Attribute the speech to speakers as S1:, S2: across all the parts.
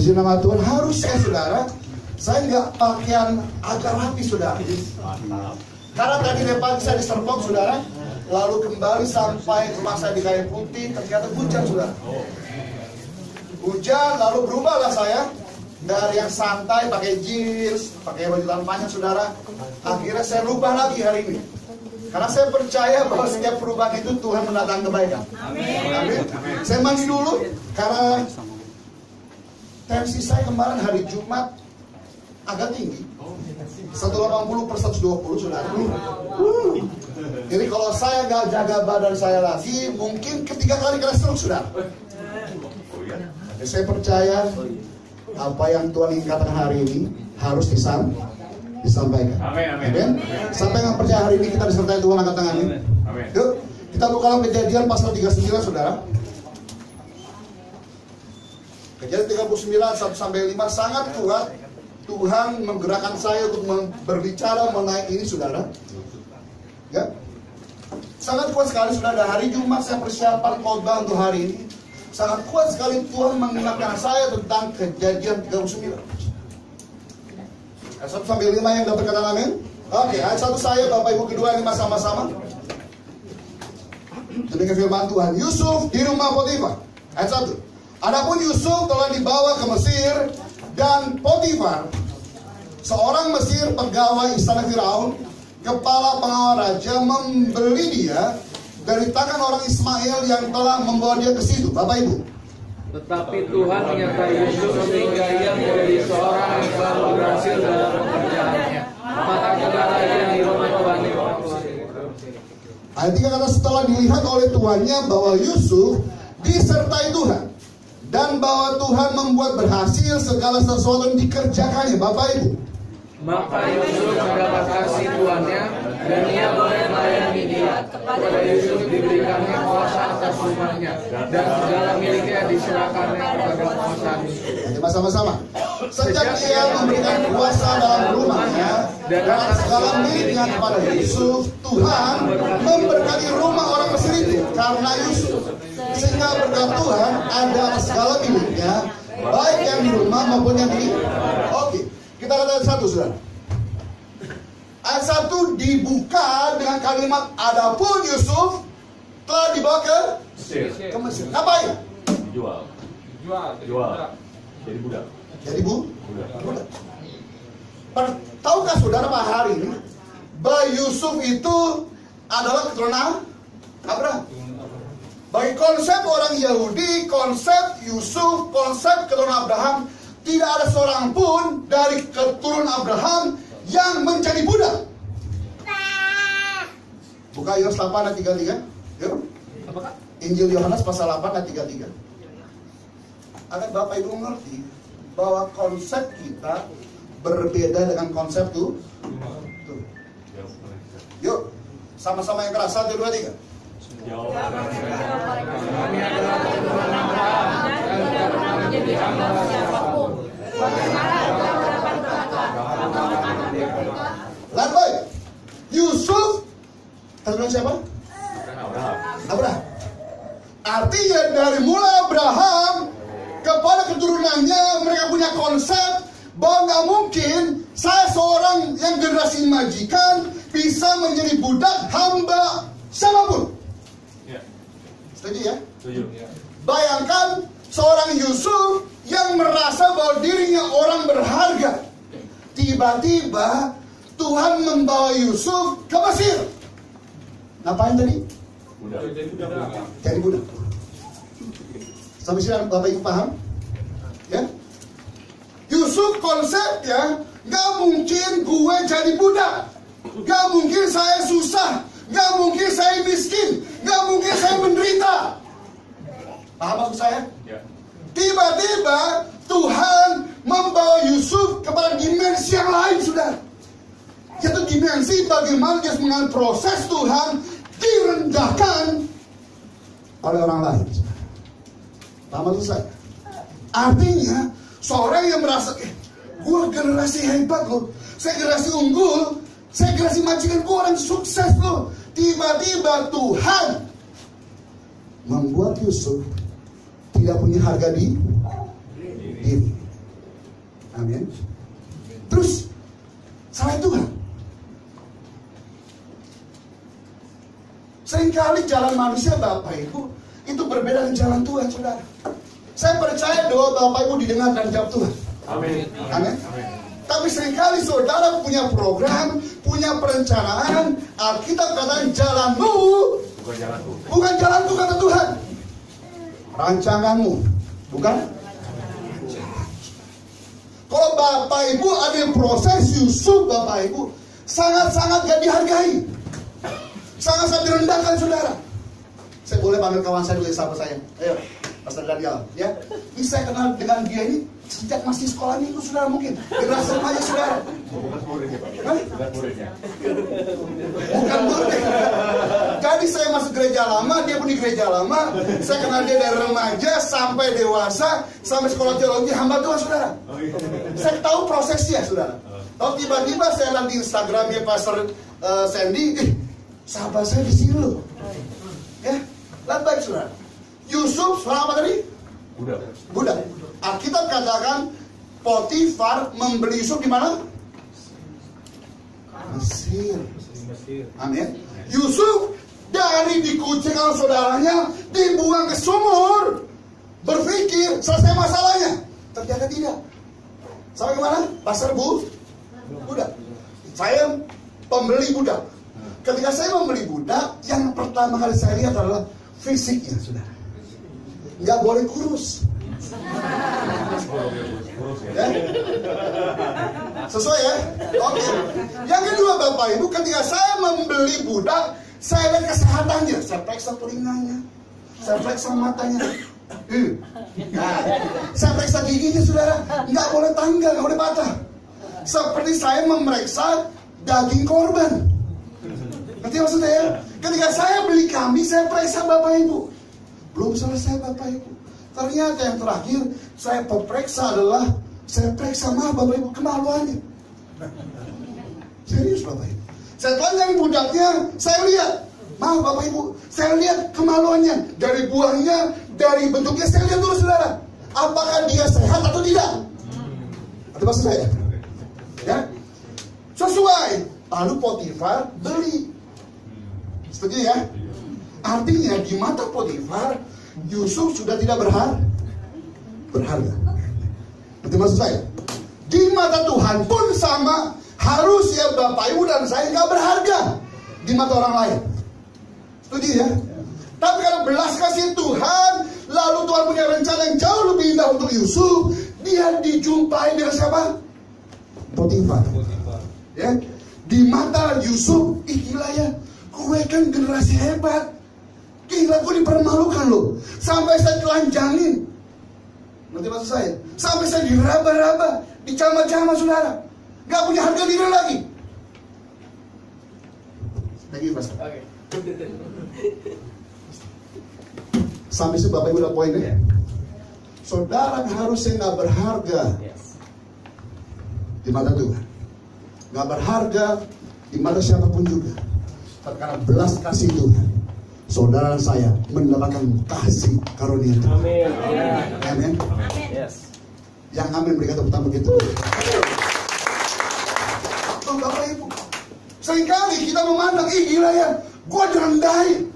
S1: Puji nama Tuhan. Harusnya saudara, saya nggak pakaian agak rapi saudara. Karena tadi depan saya di Serpong saudara, lalu kembali sampai rumah saya di Kayu Putih, ternyata hujan saudara. Hujan, lalu berubahlah saya dari yang santai pakai jeans, pakai baju tangannya saudara. Akhirnya saya rubah lagi hari ini. Karena saya percaya bahwa setiap perubahan itu Tuhan mendatangkan kebaikan. Amin. Saya mandi dulu karena tensi saya kemarin hari Jumat agak tinggi. 180 per 120 saudara. Jadi kalau saya nggak jaga badan saya lagi, mungkin ketiga kali kena stroke saudara. Jadi saya percaya apa yang Tuhan ingin katakan hari ini harus disampaikan. Amin. Sampai yang percaya hari ini kita disertai Tuhan angkat tangan ini. Yuk, kita buka dalam Kejadian pasal 39 saudara. Kejadian 39 1-5 sangat kuat. Tuhan menggerakkan saya untuk berbicara mengenai ini saudara. Ya. Sangat kuat sekali saudara. Hari Jumat saya persiapan khotbah untuk hari ini. Sangat kuat sekali Tuhan mengingatkan saya tentang Kejadian 39. Ayat 1-5 yang dapat kata amin. Oke, ayat 1 saya, Bapak Ibu kedua ini sama-sama. Demikian firman Tuhan. Yusuf di rumah Potifar. Ayat 1. Adapun Yusuf telah dibawa ke Mesir, dan Potifar, seorang Mesir pegawai istana Firaun, kepala pengawal raja, membeli dia dari tangan orang Ismail yang telah membawa dia ke situ. Bapak Ibu.
S2: Tetapi Tuhan menyertai Yusuf sehingga ia menjadi seorang yang selalu berhasil dalam pekerjaannya. Maka segala yang di rumah Tuhan.
S1: Ayat 3 kata setelah dilihat oleh tuannya bahwa Yusuf disertai Tuhan dan bahwa Tuhan membuat berhasil segala sesuatu yang dikerjakannya. Bapak Ibu.
S2: Maka Yusuf mendapat kasih tuannya dan ia boleh melayani dia. Kepada Yusuf diberikannya kuasa atas rumahnya dan segala miliknya diserahkannya kepada penguasa.
S1: Sama-sama. Sejak ia memberikan kuasa dalam rumahnya dan segala miliknya kepada Yusuf, Tuhan memberkati rumah orang Mesir itu karena Yusuf. Sehingga berkat Tuhan ada atas segala miliknya, baik yang di rumah maupun yang di. Oke, kita kata ayat 1 saudara. Ayat 1 dibuka dengan kalimat adapun Yusuf telah dibawa ke Mesir. Ngapain?
S3: Jual. Jadi budak. Budak.
S1: Tahukah saudara Pak hari ini bahwa Yusuf itu adalah keturunan Abraham? Bagi konsep orang Yahudi, konsep Yusuf, konsep keturunan Abraham, tidak ada seorang pun dari keturunan Abraham yang menjadi budak. Buka Yohanes 8 ayat 33. Yuk. Injil Yohanes pasal 8 ayat 33. Agar Bapak Ibu mengerti bahwa konsep kita berbeda dengan konsep tuh. Yuk, sama-sama yang keras. 1, 2, 3.
S2: Kami adalah keturunan Abraham dan tidak pernah menjadi hamba siapapun. Bagaimana kita mendapat berkat?
S1: Lalu Yusuf keturunan siapa? Abraham. Artinya dari mulai Abraham kepada keturunannya mereka punya konsep bahwa nggak mungkin saya seorang yang generasi majikan bisa menjadi budak hamba siapapun. Setuju ya?
S3: Setuju.
S1: Bayangkan seorang Yusuf yang merasa bahwa dirinya orang berharga. Tiba-tiba Tuhan membawa Yusuf ke Mesir. Ngapain tadi? Jadi budak. Sampai sini Bapak Ibu paham? Ya? Yusuf konsepnya gak mungkin gue jadi budak. Gak mungkin saya susah. Gak mungkin saya miskin. Gak mungkin saya menderita. Paham maksud saya?
S3: Ya.
S1: Tiba-tiba Tuhan membawa Yusuf kepada dimensi yang lain, saudara. Yaitu dimensi bagaimana dia mengalami proses Tuhan direndahkan oleh orang lain. Paham maksud saya? Artinya seorang yang merasa gue generasi hebat loh, saya generasi unggul, saya generasi majikan, gue orang sukses loh. Tiba-tiba Tuhan membuat Yusuf tidak punya harga diri. Amin. Terus salah Tuhan. Seringkali jalan manusia Bapak Ibu itu berbeda dengan jalan Tuhan, saudara. Saya percaya doa Bapak Ibu didengar dan jawab Tuhan.
S3: Amin.
S1: Amin. Tapi seringkali saudara punya program, punya perencanaan. Alkitab katakan jalanmu
S3: Bukan jalan Tuhan.
S1: bukan jalanku, kata Tuhan. Rancanganmu bukan. Kalau Bapak Ibu ada proses Yusuf, Bapak Ibu sangat-sangat gak dihargai, sangat-sangat direndahkan, saudara. Saya boleh panggil kawan saya dulu, sahabat saya. Ayo, Pastor Daniel, ya. Ini saya kenal dengan dia ini sejak masih sekolah minggu, saudara, mungkin generasi remaja, saudara.
S3: Bukan muridnya, Pak.
S1: Hah?
S3: Bukan muridnya.
S1: Bukan murid. Jadi saya masuk gereja lama, dia pun di gereja lama. Saya kenal dia dari remaja sampai dewasa, sampai sekolah teologi, hamba Tuhan, saudara. Saya tahu prosesnya, saudara. Tahu tiba-tiba saya lihat di Instagramnya Pastor Sandy, sahabat saya di sini loh. Ya, lihat baik, saudara. Yusuf, seorang apa tadi? Budak. Alkitab katakan Potifar membeli Yusuf di mana? Mesir. Amin. Yusuf dari dikucilkan saudaranya dibuang ke sumur. Berpikir selesai masalahnya. Ternyata tidak. Sampai kemana? Pasar budak. Saya pembeli budak. Ketika saya membeli budak, yang pertama kali saya lihat adalah fisiknya, saudara. Nggak boleh kurus. Ya? Sesuai ya? Oke. Yang kedua Bapak Ibu, ketika saya membeli budak, saya lihat kesehatannya. Saya periksa telinganya, saya periksa matanya. Nah, saya periksa giginya, saudara. Nggak boleh tanggal, nggak boleh patah. Seperti saya memeriksa daging korban. Ngerti maksudnya ya? Ketika saya beli kambing, saya periksa Bapak Ibu. Belum selesai Bapak Ibu. Ternyata yang terakhir saya periksa adalah saya periksa Bapak Ibu kemaluannya. Serius Bapak Ibu. Saya telanjang budaknya, saya lihat. Bapak Ibu, saya lihat kemaluannya. Dari buahnya, dari bentuknya, saya lihat dulu, saudara. Apakah dia sehat atau tidak? Ada maksud saya? Ya, sesuai. Lalu Potifar beli. Setuju ya? Artinya di mata Potifar, Yusuf sudah tidak berharga. Itu maksud saya. Di mata Tuhan pun sama. Harusnya Bapak Ibu dan saya nggak berharga di mata orang lain. Setuju ya? Tapi karena belas kasih Tuhan, lalu Tuhan punya rencana yang jauh lebih indah untuk Yusuf. Dia dijumpai dengan siapa? Potifar. Ya, di mata Yusuf, gila ya, gue kan generasi hebat. Gila, gue dipermalukan loh. Sampai saya telanjangin. Nanti maksud saya, sampai saya diraba-raba, dicama-cama, saudara. Gak punya harga diri lagi. Lagi Mas. Oke. Sampai sih Bapak Ibu udah poinnya. Saudara harusnya gak berharga di mata Tuhan. Gak berharga di mata siapapun juga. Karena belas kasih Tuhan, saudara saya mendapatkan kasih karunia Tuhan. Amin.
S2: Yes.
S1: Yang amin berikan tepuk tangan begitu. Oh, Bapak Ibu, seringkali kita memandang, gila ya, gue direndahin.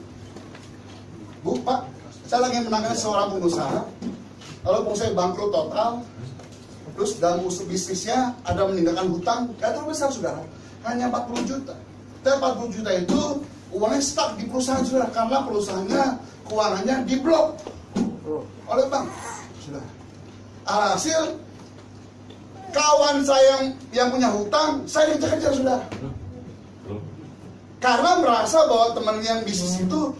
S1: Bu, Pak, saya lagi menangani seorang pengusaha. Lalu pengusaha bangkrut total. Terus dalam usaha bisnisnya ada meninggalkan hutang. Gak terlalu besar, saudara, hanya 40 juta. Dan 40 juta itu uangnya stuck di perusahaan, saudara, karena perusahaannya keuangannya diblok oleh bank, saudara. Alhasil kawan saya yang punya hutang, saya dikejar-kejar, saudara, karena merasa bahwa teman yang bisnis itu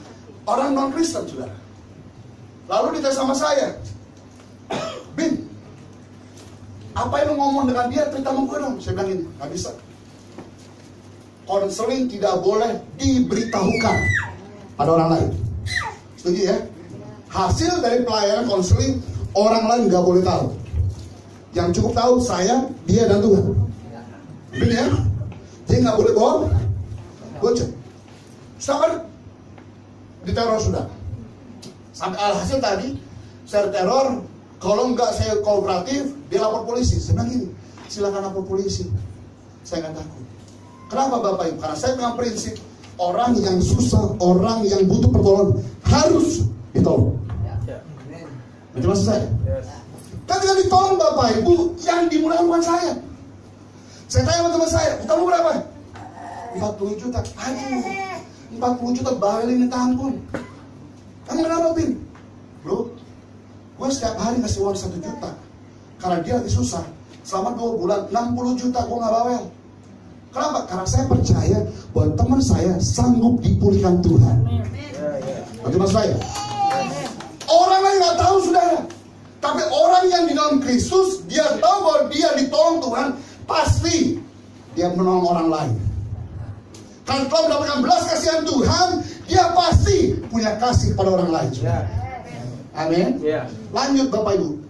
S1: orang non Kristen, saudara. Lalu ditanya sama saya, Bin, apa yang lo ngomong dengan dia, cerita sama gue dong. Saya bilang ini, gak bisa. Konseling tidak boleh diberitahukan pada orang lain. Setuju ya? Hasil dari pelayanan konseling orang lain nggak boleh tahu. Yang cukup tahu saya, dia dan Tuhan. Benar ya? Dia nggak boleh bohong. Bocor. Sampai diteror sudah. Sampai alhasil tadi saya teror Kalau enggak saya kooperatif, dia lapor polisi. Saya bilang gini, silakan lapor polisi. Saya nggak takut. Kenapa Bapak Ibu? Karena saya dengan prinsip orang yang susah, orang yang butuh pertolongan harus ditolong. Itu maksud saya. Kan dengan ditolong Bapak Ibu, yang dimulai bukan saya. Saya tanya sama teman saya, kamu berapa? 40 juta. Aduh, 40 juta bawel ini tampun. Kamu kenapa, Pin? Bro, gue setiap hari kasih uang 1 juta. Karena dia lagi susah. Selama 2 bulan, 60 juta gue gak bawel. Kenapa? Karena saya percaya bahwa teman saya sanggup dipulihkan Tuhan. Nanti mas saya. Orang lain gak tahu, saudara. Tapi orang yang di dalam Kristus, dia tahu bahwa dia ditolong Tuhan, pasti dia menolong orang lain. Kalau telah mendapatkan belas kasihan Tuhan, dia pasti punya kasih pada orang lain. Amin. Lanjut Bapak Ibu.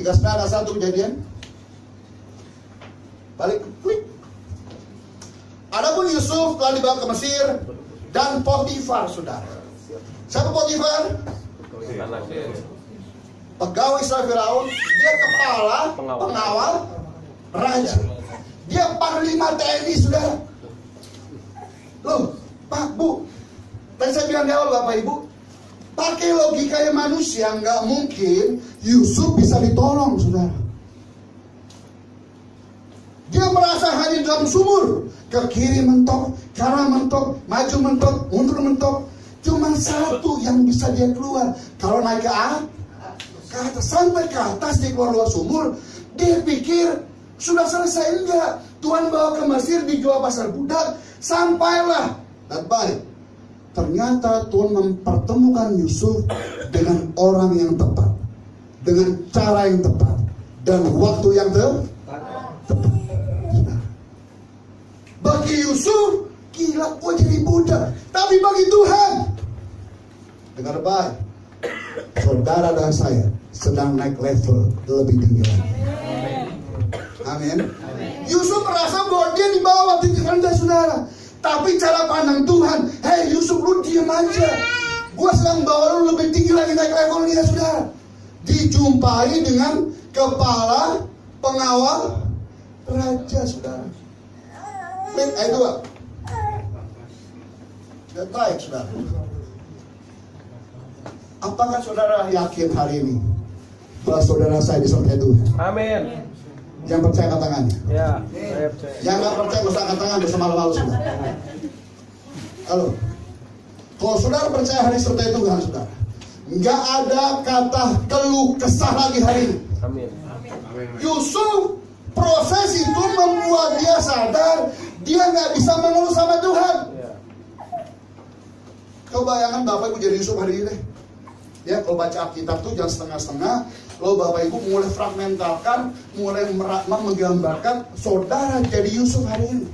S1: 39 ada 1 kejadian. Balik klik. Adapun Yusuf telah dibawa ke Mesir dan Potifar, saudara. Siapa Potifar? Pegawai Israel Firaun. Dia kepala pengawal raja. Dia panglima TNI, saudara. Loh, Pak, Bu, tadi saya bilang di awal Bapak Ibu, pakai logikanya manusia nggak mungkin Yusuf bisa ditolong, saudara. Dia merasa hanya dalam sumur, ke kiri mentok, kanan mentok, maju mentok, mundur mentok. Cuma satu yang bisa dia keluar. Kalau naik ke atas, sampai ke atas dia keluar luar sumur, dia pikir sudah selesai. Enggak, Tuhan bawa ke Mesir, dijual pasar budak. Sampailah, dan baik. Ternyata Tuhan mempertemukan Yusuf dengan orang yang tepat, dengan cara yang tepat, dan waktu yang tepat. Bagi Yusuf, gila, gue jadi budak. Tapi bagi Tuhan, dengar baik, saudara dan saya sedang naik level lebih tinggi lagi. Amin. Yusuf merasa bahwa dia di bawah titik rendah, saudara. Tapi cara pandang Tuhan, hei Yusuf, lu diam aja. Gua sedang bawa lu lebih tinggi lagi, naik levelnya, saudara. Dijumpai dengan kepala pengawal raja, saudara. Ayat 2. Dan baik, saudara. Apakah saudara yakin hari ini bahwa saudara saya disertai Tuhan?
S2: Amin.
S1: Yang percaya angkat tangannya.
S2: Ya, saya percaya.
S1: Yang nggak percaya nggak usah angkat tangan, bersama malu-malu saudara. Halo. Kalau saudara percaya hari sertai Tuhan, saudara, nggak ada kata keluh kesah lagi hari ini.
S2: Amin.
S1: Yusuf, proses itu membuat dia sadar dia nggak bisa mengeluh sama Tuhan. Kau bayangkan Bapak Ibu jadi Yusuf hari ini deh. Ya, kalau baca Alkitab tuh jangan setengah-setengah. Lo Bapak Ibu mulai fragmentalkan, mulai menggambarkan saudara jadi Yusuf hari ini.